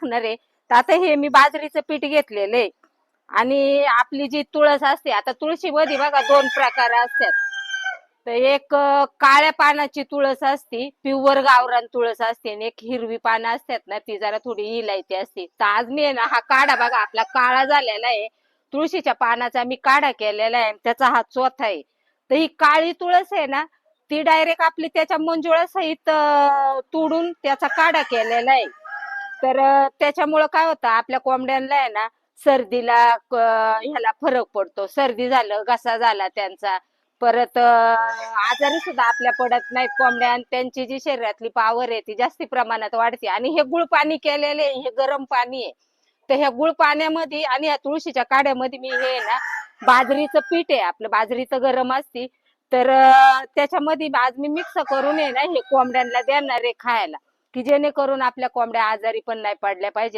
टाकणार आहे. तर आता हे मी बाजरीचं पीठ घेतलेलं आहे आणि आपली जी तुळस असते, आता तुळशीमध्ये बघा 2 प्रकार असतात. तर एक काळ्या पानाची तुळस असती, प्युअर गावरान तुळस असते, आणि एक हिरवी पानं असतात ना, ती जरा थोडी इलायती असते. तर आज मी आहे ना हा काढा बघा आपला काळा झालेला आहे, तुळशीच्या पानाचा मी काढा केलेला आहे, त्याचा हा चोथा आहे. तर ही काळी तुळस आहे ना, ती डायरेक्ट आपली त्याच्या मंजुळासहित तोडून त्याचा काढा केलेला आहे. तर त्याच्यामुळं काय होतं आपल्या कोंबड्यांना आहे ना, सर्दीला ह्याला फरक पडतो. सर्दी झालं, घसा झाला त्यांचा, परत आजारी सुद्धा आपल्या पडत नाहीत कोंबड्या, आणि त्यांची जी शरीरातली पावर आहे ती जास्ती प्रमाणात वाढते. आणि हे गुळ पाणी केलेले हे गरम पाणी आहे. तर ह्या गुळ पाण्यामध्ये आणि या तुळशीच्या काढ्यामध्ये मी हे ना बाजरीचं पीठ आहे आपलं, बाजरीचं गरम असती, तर त्याच्यामध्ये आज मी मिक्स करून आहे ना हे कोंबड्यांना देणार आहे खायला, की जेणेकरून आपल्या कोंबड्या आजारी पण नाही पडल्या पाहिजे.